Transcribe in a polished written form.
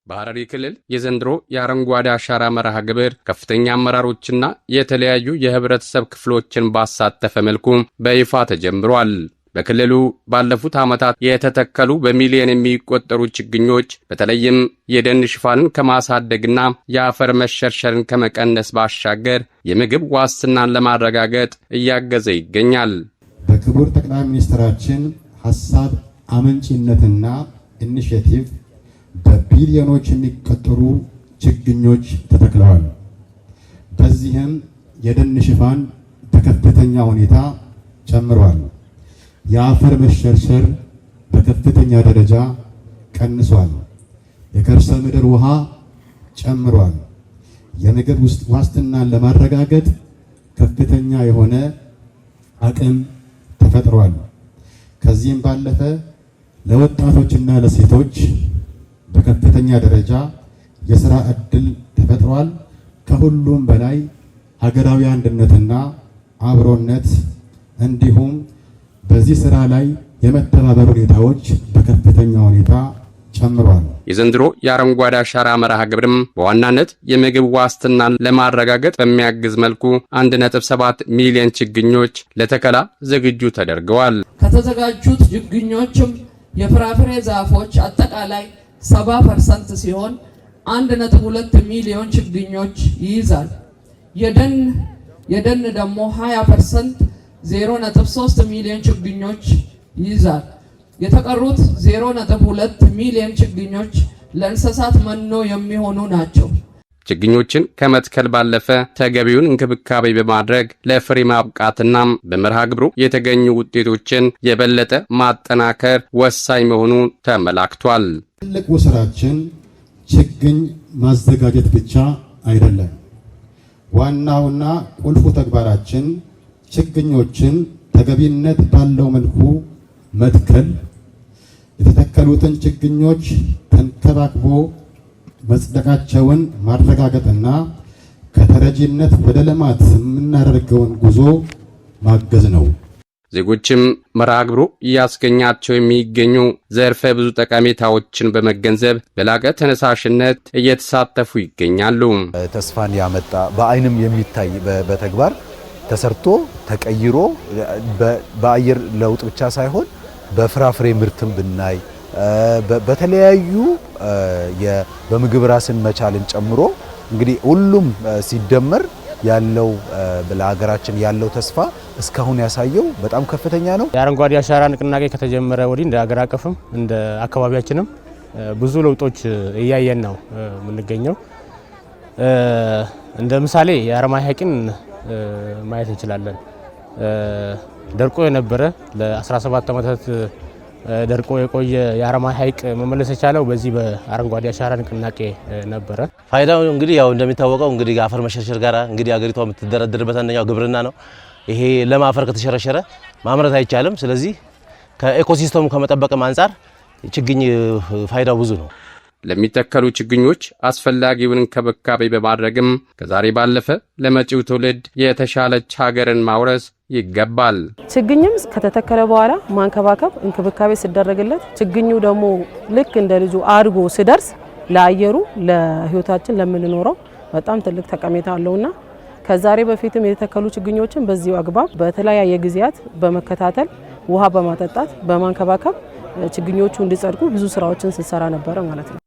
በሐረሪ ክልል የዘንድሮ የአረንጓዴ አሻራ መርሃ ግብር ከፍተኛ አመራሮችና የተለያዩ የህብረተሰብ ክፍሎችን ባሳተፈ መልኩ በይፋ ተጀምሯል። በክልሉ ባለፉት ዓመታት የተተከሉ በሚሊዮን የሚቆጠሩ ችግኞች በተለይም የደን ሽፋንን ከማሳደግና የአፈር መሸርሸርን ከመቀነስ ባሻገር የምግብ ዋስትናን ለማረጋገጥ እያገዘ ይገኛል። በክቡር ጠቅላይ ሚኒስትራችን ሐሳብ አመንጭነትና ኢኒሼቲቭ በቢሊዮኖች የሚቆጠሩ ችግኞች ተተክለዋል። በዚህም የደን ሽፋን በከፍተኛ ሁኔታ ጨምሯል። የአፈር መሸርሸር በከፍተኛ ደረጃ ቀንሷል። የከርሰ ምድር ውሃ ጨምሯል። የምግብ ዋስትናን ለማረጋገጥ ከፍተኛ የሆነ አቅም ተፈጥሯል። ከዚህም ባለፈ ለወጣቶችና ለሴቶች በከፍተኛ ደረጃ የሥራ ዕድል ተፈጥሯል። ከሁሉም በላይ ሀገራዊ አንድነትና አብሮነት እንዲሁም በዚህ ሥራ ላይ የመተባበር ሁኔታዎች በከፍተኛ ሁኔታ ጨምሯል። የዘንድሮ የአረንጓዴ አሻራ መርሃ ግብርም በዋናነት የምግብ ዋስትናን ለማረጋገጥ በሚያግዝ መልኩ 1.7 ሚሊዮን ችግኞች ለተከላ ዝግጁ ተደርገዋል። ከተዘጋጁት ችግኞችም የፍራፍሬ ዛፎች አጠቃላይ 70% ሲሆን 1.2 ሚሊዮን ችግኞች ይይዛል። የደን ደግሞ 20% 0.3 ሚሊዮን ችግኞች ይይዛል። የተቀሩት 0.2 ሚሊዮን ችግኞች ለእንስሳት መኖ የሚሆኑ ናቸው። ችግኞችን ከመትከል ባለፈ ተገቢውን እንክብካቤ በማድረግ ለፍሬ ማብቃትና በመርሃ ግብሩ የተገኙ ውጤቶችን የበለጠ ማጠናከር ወሳኝ መሆኑ ተመላክቷል። ትልቁ ስራችን ችግኝ ማዘጋጀት ብቻ አይደለም። ዋናውና ቁልፉ ተግባራችን ችግኞችን ተገቢነት ባለው መልኩ መትከል፣ የተተከሉትን ችግኞች ተንከባክቦ መጽደቃቸውን ማረጋገጥና ከተረጂነት ወደ ልማት የምናደርገውን ጉዞ ማገዝ ነው። ዜጎችም መርሃ ግብሩ እያስገኛቸው የሚገኙ ዘርፈ ብዙ ጠቀሜታዎችን በመገንዘብ በላቀ ተነሳሽነት እየተሳተፉ ይገኛሉ። ተስፋን ያመጣ በአይንም የሚታይ በተግባር ተሰርቶ ተቀይሮ በአየር ለውጥ ብቻ ሳይሆን በፍራፍሬ ምርትም ብናይ በተለያዩ በምግብ ራስን መቻልን ጨምሮ እንግዲህ ሁሉም ሲደመር ያለው ለሀገራችን ያለው ተስፋ እስካሁን ያሳየው በጣም ከፍተኛ ነው። የአረንጓዴ አሻራ ንቅናቄ ከተጀመረ ወዲህ እንደ ሀገር አቀፍም እንደ አካባቢያችንም ብዙ ለውጦች እያየን ነው የምንገኘው። እንደ ምሳሌ የአረማያ ሐይቅን ማየት እንችላለን። ደርቆ የነበረ ለ17 ዓመታት ደርቆ የቆየ የአረማያ ሐይቅ መመለስ የቻለው በዚህ በአረንጓዴ አሻራ ንቅናቄ ነበረ። ፋይዳው እንግዲህ ያው እንደሚታወቀው እንግዲህ አፈር መሸርሸር ጋር እንግዲህ አገሪቷ የምትደረደርበት አንደኛው ግብርና ነው። ይሄ ለም አፈር ከተሸረሸረ ማምረት አይቻልም። ስለዚህ ከኢኮሲስተሙ ከመጠበቅም አንፃር ችግኝ ፋይዳው ብዙ ነው። ለሚተከሉ ችግኞች አስፈላጊውን እንክብካቤ በማድረግም ከዛሬ ባለፈ ለመጪው ትውልድ የተሻለች ሀገርን ማውረስ ይገባል። ችግኝም ከተተከለ በኋላ ማንከባከብ እንክብካቤ ሲደረግለት ችግኙ ደግሞ ልክ እንደ ልጁ አድጎ ሲደርስ ለአየሩ ለህይወታችን ለምንኖረው በጣም ትልቅ ጠቀሜታ አለውና ከዛሬ በፊትም የተተከሉ ችግኞችን በዚሁ አግባብ በተለያየ ጊዜያት በመከታተል ውሃ በማጠጣት በማንከባከብ ችግኞቹ እንዲጸድቁ ብዙ ስራዎችን ስንሰራ ነበር ማለት ነው።